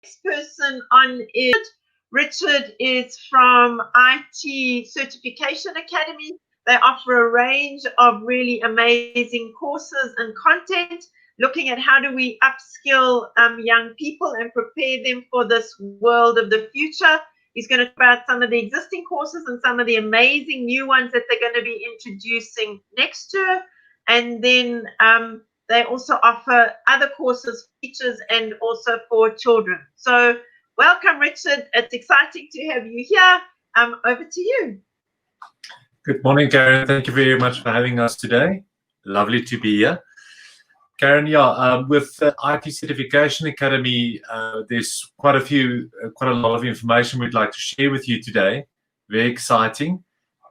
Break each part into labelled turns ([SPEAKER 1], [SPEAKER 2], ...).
[SPEAKER 1] Next person on is Richard is from IT Certification Academy. They offer a range of really amazing courses and content, looking at how do we upskill young people and prepare them for this world of the future. He's going to talk about some of the existing courses and some of the amazing new ones that they're going to be introducing next year. And then they also offer other courses, features, and also for children. So welcome, Richard. It's exciting to have you here. Over to you.
[SPEAKER 2] Good morning, Karen. Thank you very much for having us today. Lovely to be here. Karen, yeah, with the IT Certification Academy, there's quite a lot of information we'd like to share with you today. Very exciting.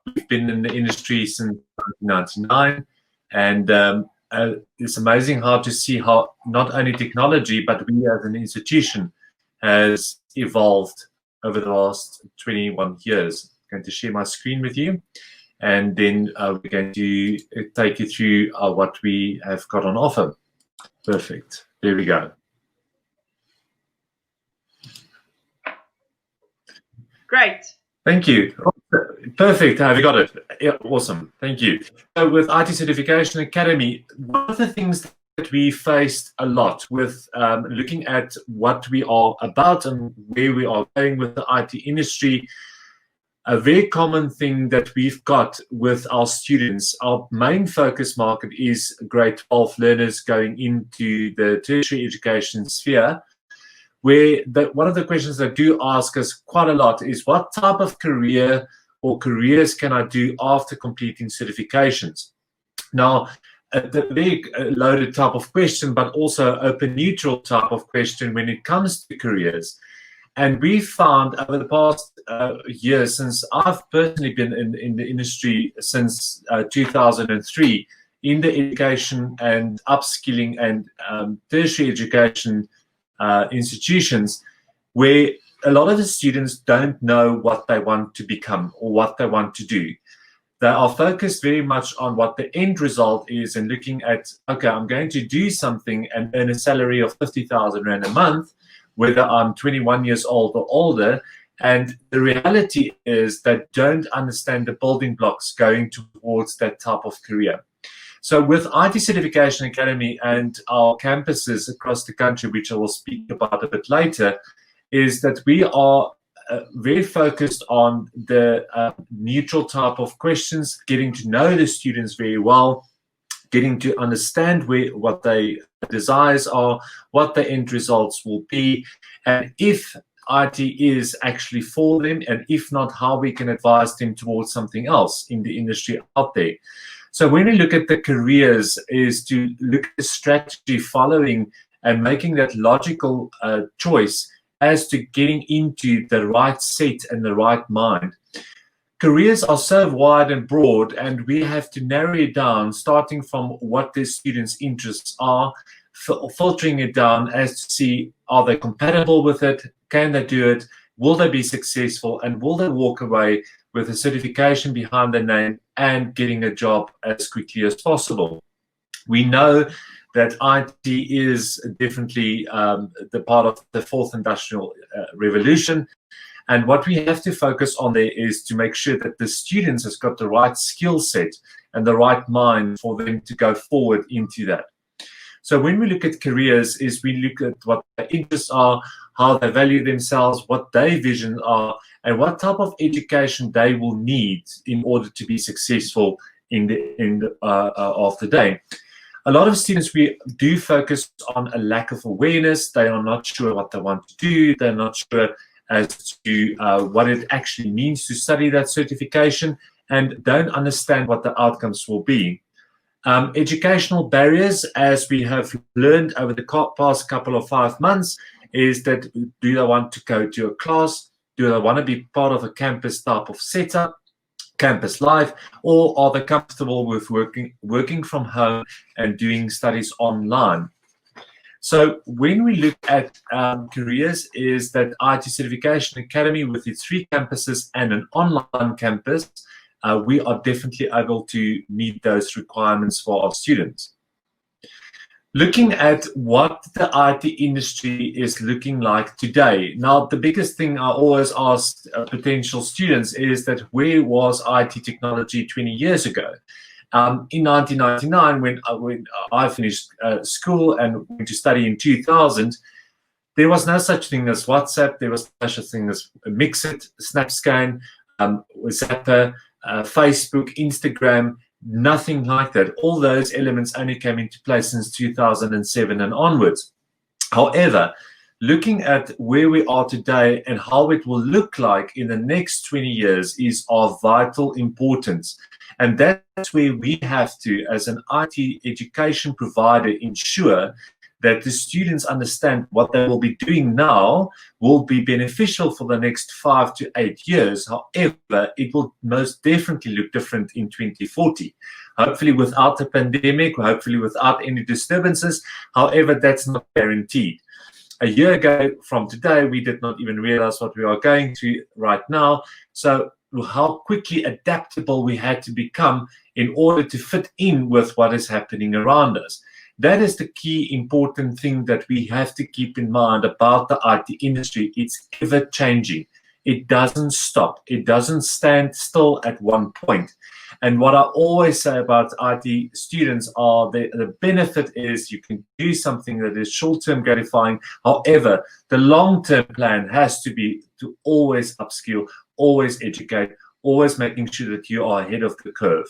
[SPEAKER 2] We've been in the industry since 1999, and it's amazing how to see how not only technology, but we as an institution has evolved over the last 21 years. I'm going to share my screen with you, and then we're going to take you through what we have got on offer. Perfect. There we go.
[SPEAKER 1] Great.
[SPEAKER 2] Thank you. Perfect. Have you got it? Yeah, awesome. Thank you. So with IT Certification Academy, one of the things that we faced a lot with looking at what we are about and where we are going with the IT industry, a very common thing that we've got with our students, our main focus market is grade 12 learners going into the tertiary education sphere, where one of the questions they do ask us quite a lot is what type of career or careers can I do after completing certifications? Now, a big loaded type of question, but also open neutral type of question when it comes to careers. And we found over the past years, since I've personally been in the industry since 2003, in the education and upskilling and tertiary education institutions, where a lot of the students don't know what they want to become or what they want to do. They are focused very much on what the end result is and looking at, okay, I'm going to do something and earn a salary of 50,000 Rand a month, whether I'm 21 years old or older. And the reality is they don't understand the building blocks going towards that type of career. So with IT Certification Academy and our campuses across the country, which I will speak about a bit later, is that we are very focused on the neutral type of questions, getting to know the students very well, getting to understand what their desires are, what the end results will be, and if IT is actually for them, and if not, how we can advise them towards something else in the industry out there. So when we look at the careers, is to look at the strategy following and making that logical choice as to getting into the right set and the right mind. Careers are so wide and broad, and we have to narrow it down, starting from what the students' interests are, filtering it down as to see, are they compatible with it? Can they do it? Will they be successful? And will they walk away with a certification behind their name and getting a job as quickly as possible? We know that IT is definitely the part of the fourth industrial revolution. And what we have to focus on there is to make sure that the students has got the right skill set and the right mind for them to go forward into that. So when we look at careers, is we look at what their interests are, how they value themselves, what their visions are, and what type of education they will need in order to be successful in the of the day. A lot of students, we do focus on a lack of awareness. They are not sure what they want to do. They're not sure as to what it actually means to study that certification, and don't understand what the outcomes will be. Educational barriers, as we have learned over the past couple of 5 months, is that do they want to go to a class? Do they want to be part of a campus type of setup, campus life, or are they comfortable with working from home and doing studies online? So when we look at careers, is that IT Certification Academy with its 3 campuses and an online campus, we are definitely able to meet those requirements for our students. Looking at what the IT industry is looking like today. Now, the biggest thing I always ask potential students is that where was IT technology 20 years ago? In 1999, when I finished school and went to study in 2000, there was no such thing as WhatsApp. There was no such thing as Mixit, SnapScan, Zapper, Facebook, Instagram. Nothing like that. All those elements only came into place since 2007 and onwards. However, looking at where we are today and how it will look like in the next 20 years is of vital importance. And that's where we have to, as an IT education provider, ensure that the students understand what they will be doing now will be beneficial for the next 5 to 8 years. However, it will most definitely look different in 2040. Hopefully without the pandemic, hopefully without any disturbances. However, that's not guaranteed. A year ago from today, we did not even realize what we are going through right now. So how quickly adaptable we had to become in order to fit in with what is happening around us. That is the key important thing that we have to keep in mind about the IT industry. It's ever changing. It doesn't stop. It doesn't stand still at one point. And what I always say about IT students are the benefit is you can do something that is short-term gratifying. However, the long-term plan has to be to always upskill, always educate, always making sure that you are ahead of the curve.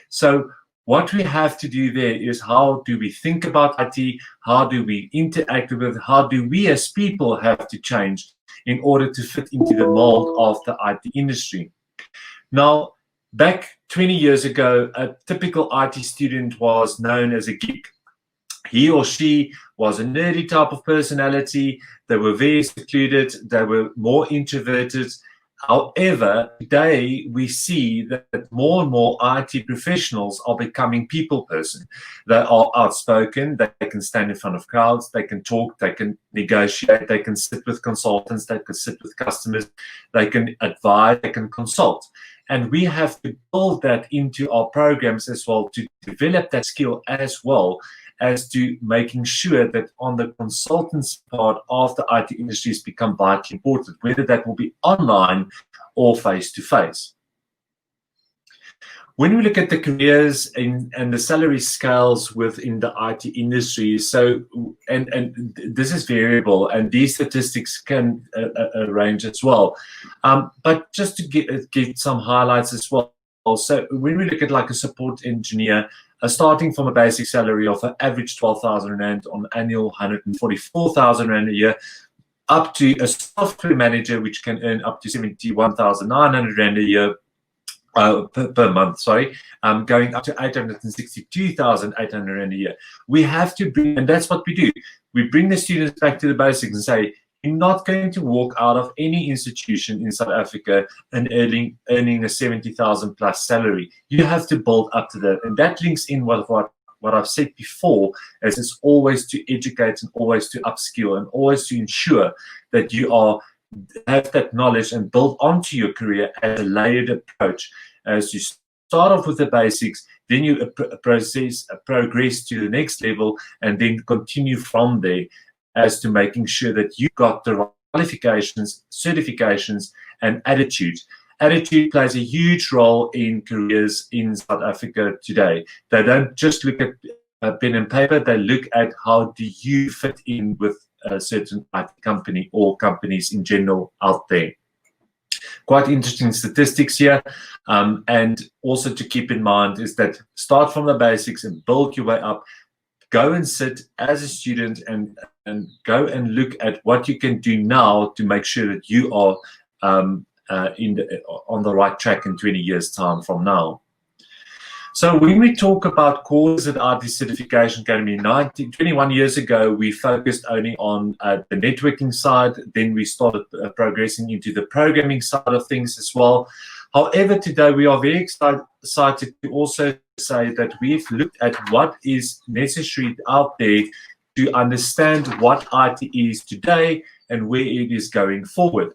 [SPEAKER 2] So what we have to do there is how do we think about IT? How do we interact with it? How do we as people have to change in order to fit into the mold of the IT industry? Now, back 20 years ago, a typical IT student was known as a geek. He or she was a nerdy type of personality. They were very secluded. They were more introverted. However, today we see that more and more IT professionals are becoming people person. They are outspoken, they can stand in front of crowds, they can talk, they can negotiate, they can sit with consultants, they can sit with customers, they can advise, they can consult. And we have to build that into our programs as well to develop that skill as well as to making sure that on the consultants part of the IT industries become vitally important, whether that will be online or face-to-face. When we look at the careers and the salary scales within the IT industry, so and this is variable, and these statistics can range as well. But just to give some highlights as well. So when we look at like a support engineer, starting from a basic salary of an average 12,000 Rand on annual 144,000 Rand a year, up to a software manager, which can earn up to 71,900 Rand a year per month, sorry, going up to 862,800 Rand a year. We have to bring, and that's what we do. We bring the students back to the basics and say, you're not going to walk out of any institution in South Africa and earning a 70,000 plus salary. You have to build up to that. And that links in with what I've said before, as it's always to educate and always to upskill and always to ensure that you have that knowledge and build onto your career as a layered approach. As you start off with the basics, then you progress to the next level and then continue from there, as to making sure that you got the right qualifications, certifications, and attitude. Attitude plays a huge role in careers in South Africa today. They don't just look at pen and paper, they look at how do you fit in with a certain IT company or companies in general out there. Quite interesting statistics here. And also to keep in mind is that start from the basics and build your way up. Go and sit as a student and go and look at what you can do now to make sure that you are on the right track in 20 years' time from now. So when we talk about courses at IT Certification Academy, 21 years ago, we focused only on the networking side. Then we started progressing into the programming side of things as well. However, today we are very excited to also say that we've looked at what is necessary out there to understand what IT is today and where it is going forward.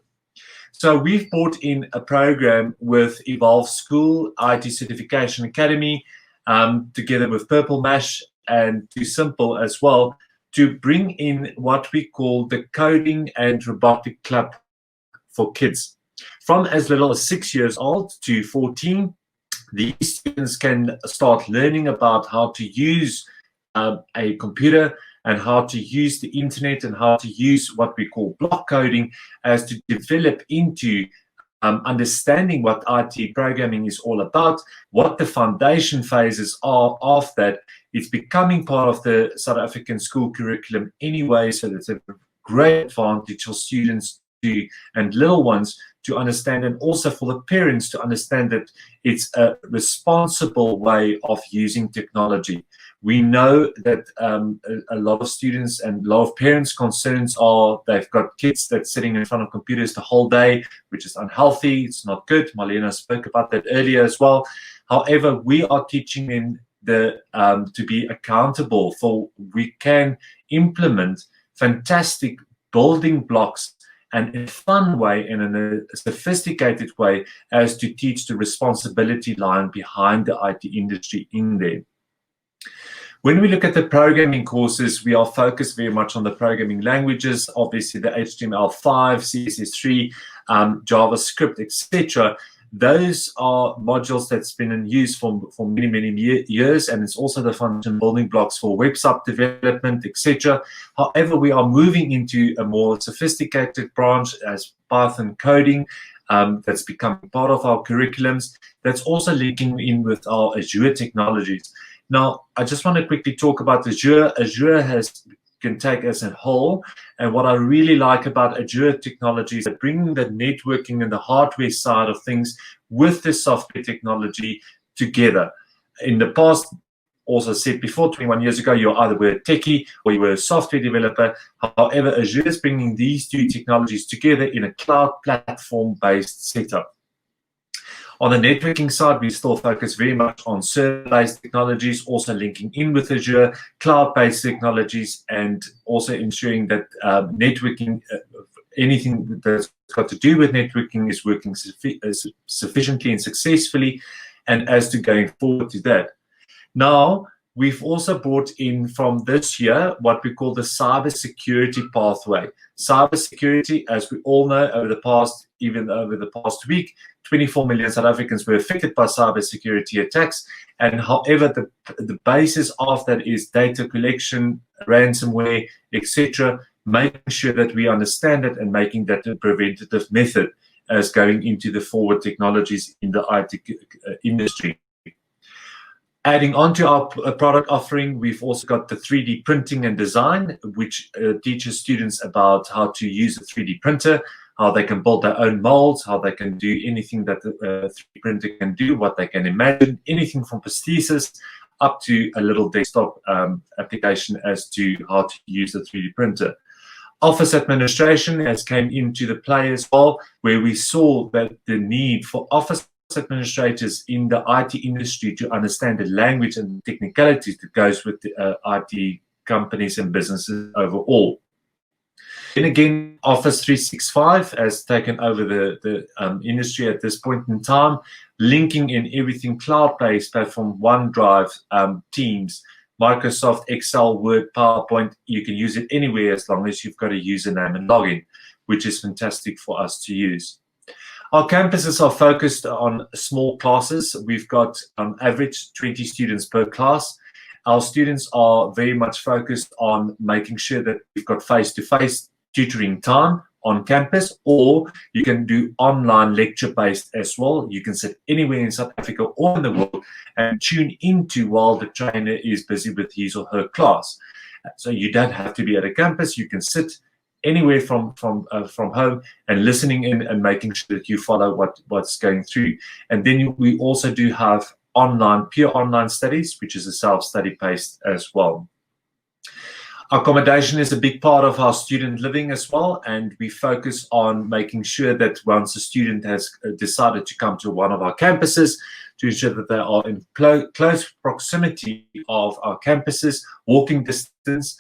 [SPEAKER 2] So we've brought in a program with EvolveSchool IT Certification Academy, together with Purple Mash and too simple as well to bring in what we call the Coding and Robotic Club for kids. From as little as 6 years old to 14, these students can start learning about how to use a computer and how to use the internet and how to use what we call block coding as to develop into understanding what IT programming is all about, what the foundation phases are of that. It's becoming part of the South African school curriculum anyway, so that's a great advantage for students to, and little ones to understand, and also for the parents to understand that it's a responsible way of using technology. We know that a lot of students and a lot of parents' concerns are they've got kids that's sitting in front of computers the whole day, which is unhealthy. It's not good. Marlena spoke about that earlier as well. However, we are teaching them to be accountable for we can implement fantastic building blocks and in a fun way and in a sophisticated way as to teach the responsibility line behind the IT industry in there. When we look at the programming courses, we are focused very much on the programming languages, obviously the HTML5, CSS3, JavaScript, etc. Those are modules that's been in use for many, many years, and it's also the function building blocks for website development, etc. However, we are moving into a more sophisticated branch as Python coding that's becoming part of our curriculums. That's also linking in with our Azure technologies. Now, I just want to quickly talk about Azure. Azure can take as a whole, and what I really like about Azure technology is that bringing the networking and the hardware side of things with the software technology together. In the past, also said before, 21 years ago, you either were a techie or you were a software developer. However, Azure is bringing these two technologies together in a cloud platform-based setup. On the networking side, we still focus very much on server-based technologies, also linking in with Azure, cloud-based technologies, and also ensuring that networking, anything that's got to do with networking is working sufficiently and successfully, and as to going forward to that. Now, we've also brought in from this year what we call the cybersecurity pathway. Cybersecurity, as we all know, even over the past week, 24 million South Africans were affected by cybersecurity attacks. And however, the basis of that is data collection, ransomware, etc., making sure that we understand it and making that a preventative method as going into the forward technologies in the IT industry. Adding on to our product offering, we've also got the 3D printing and design, which teaches students about how to use a 3D printer, how they can build their own molds, how they can do anything that the 3D printer can do, what they can imagine, anything from prosthesis up to a little desktop application as to how to use the 3D printer. Office administration has came into the play as well, where we saw that the need for office administrators in the IT industry to understand the language and the technicalities that goes with the IT companies and businesses overall. Then again, Office 365 has taken over the industry at this point in time, linking in everything cloud-based platform, OneDrive, Teams, Microsoft Excel, Word, PowerPoint. You can use it anywhere as long as you've got a username and login, which is fantastic for us to use. Our campuses are focused on small classes. We've got average 20 students per class. Our students are very much focused on making sure that we've got face-to-face tutoring time on campus, or you can do online lecture-based as well. You can sit anywhere in South Africa or in the world and tune into while the trainer is busy with his or her class. So you don't have to be at a campus. You can sit anywhere from home and listening in and making sure that you follow what's going through. And then we also do have pure online studies, which is a self-study based as well. Accommodation is a big part of our student living as well, and we focus on making sure that once a student has decided to come to one of our campuses, to ensure that they are in close proximity of our campuses, walking distance,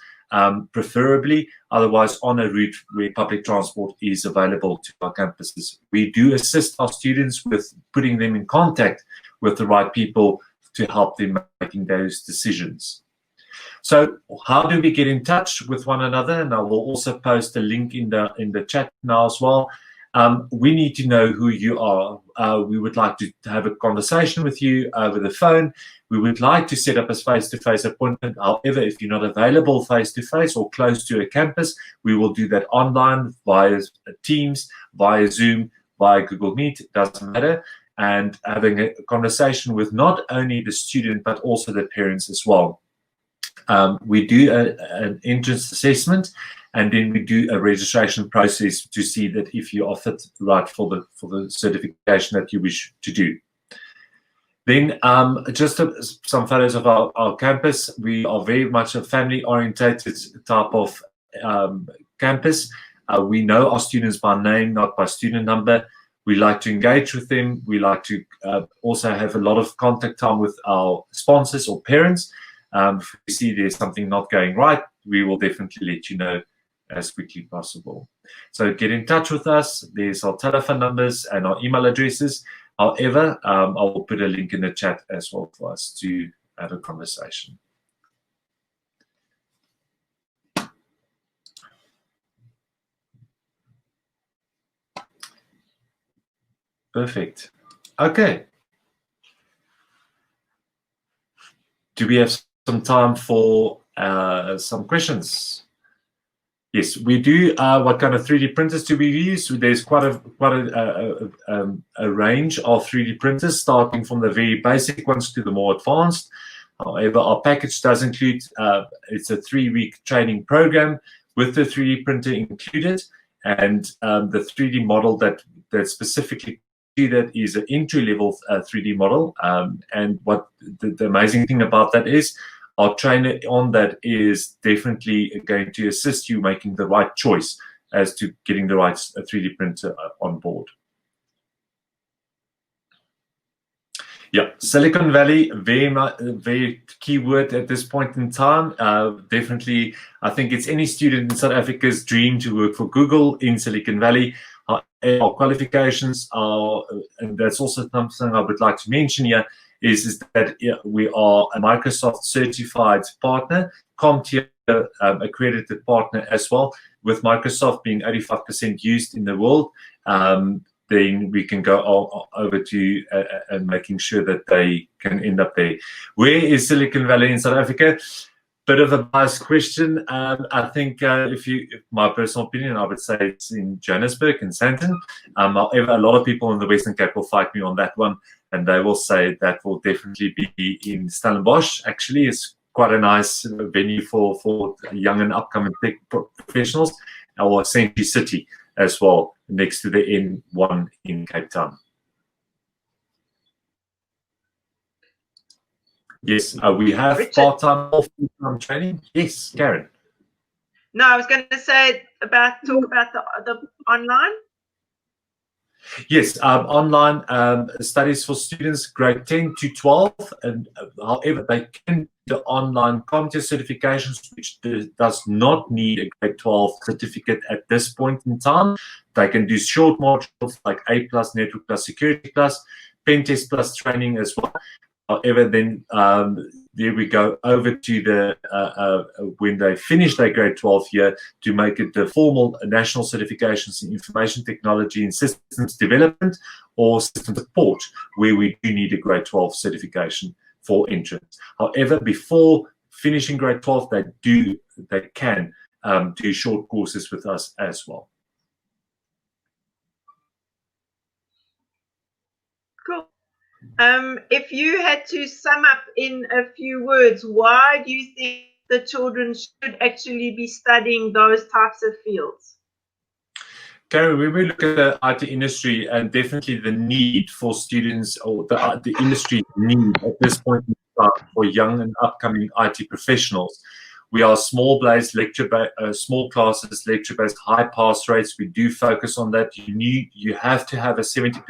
[SPEAKER 2] preferably, otherwise on a route where public transport is available to our campuses. We do assist our students with putting them in contact with the right people to help them making those decisions. So how do we get in touch with one another? And I will also post a link in the chat now as well. We need to know who you are. We would like to have a conversation with you over the phone. We would like to set up a face-to-face appointment. However, if you're not available face-to-face or close to a campus, we will do that online via Teams, via Zoom, via Google Meet, it doesn't matter. And having a conversation with not only the student, but also the parents as well. We do an entrance assessment, and then we do a registration process to see that if you are fit right for the certification that you wish to do. Then just some photos of our campus. We are very much a family-orientated type of campus. We know our students by name, not by student number. We like to engage with them. We like to also have a lot of contact time with our sponsors or parents. If we see there's something not going right, we will definitely let you know as quickly as possible. So get in touch with us. There's our telephone numbers and our email addresses. However, I will put a link in the chat as well for us to have a conversation. Perfect. Okay. Do we have some time for some questions? Yes, we do. What kind of 3D printers do we use? There's quite a range of 3D printers, starting from the very basic ones to the more advanced. However, our package does include, it's a 3-week training program with the 3D printer included, and the 3D model that specifically do that is an entry-level 3D model. And what the amazing thing about that is, our trainer on that is definitely going to assist you making the right choice as to getting the right 3D printer on board. Yeah, Silicon Valley, very key word at this point in time. Definitely, I think it's any student in South Africa's dream to work for Google in Silicon Valley. Our qualifications are, and that's also something I would like to mention here, is that we are a Microsoft certified partner, CompTIA accredited partner as well, with Microsoft being 85% used in the world. Then we can go over to and making sure that they can end up there. Where is Silicon Valley in South Africa? Bit of a biased question. I think my personal opinion, I would say it's in Johannesburg and Sandton. However, a lot of people in the Western Cape will fight me on that one, and they will say that will definitely be in Stellenbosch. Actually, it's quite a nice venue for young and upcoming tech professionals, or Century City as well, next to the N1 in Cape Town. Yes, we have part-time or full-time training. Yes, Karen.
[SPEAKER 1] No, I was going to say talk about the online.
[SPEAKER 2] Yes, online studies for students grade 10 to 12, and however they can do online CompTIA certifications, which does not need a grade 12 certificate at this point in time. They can do short modules like A+, Network Plus, Security Plus, Pen Test Plus training as well. However, then there we go over to the when they finish their grade 12 year, to make it the formal national certifications in information technology and systems development or system support, where we do need a grade 12 certification for entrance. However, before finishing grade 12, they can do short courses with us as well.
[SPEAKER 1] Cool. If you had to sum up in a few words, why do you think the children should actually be studying those types of fields?
[SPEAKER 2] Karen, when we look at the IT industry and definitely the need for students, or the industry need at this point in time for young and upcoming IT professionals, we are small-based, small classes, lecture-based, high pass rates. We do focus on that. You have to have a 70%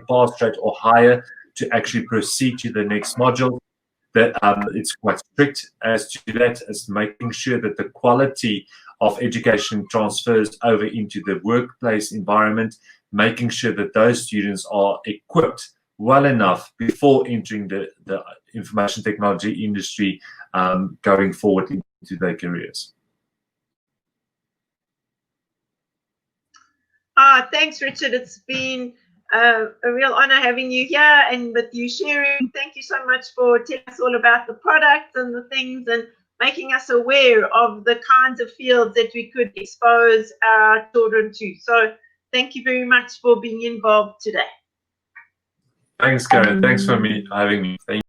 [SPEAKER 2] pass rate or higher to actually proceed to the next module. That it's quite strict as to that, as making sure that the quality of education transfers over into the workplace environment, making sure that those students are equipped well enough before entering the information technology industry going forward into their careers.
[SPEAKER 1] Thanks, Richard. It's been a real honor having you here and with you sharing. Thank you so much for telling us all about the product and the things and making us aware of the kinds of fields that we could expose our children to. So thank you very much for being involved today.
[SPEAKER 2] Thanks, Karen. Thanks for having me. Thank you.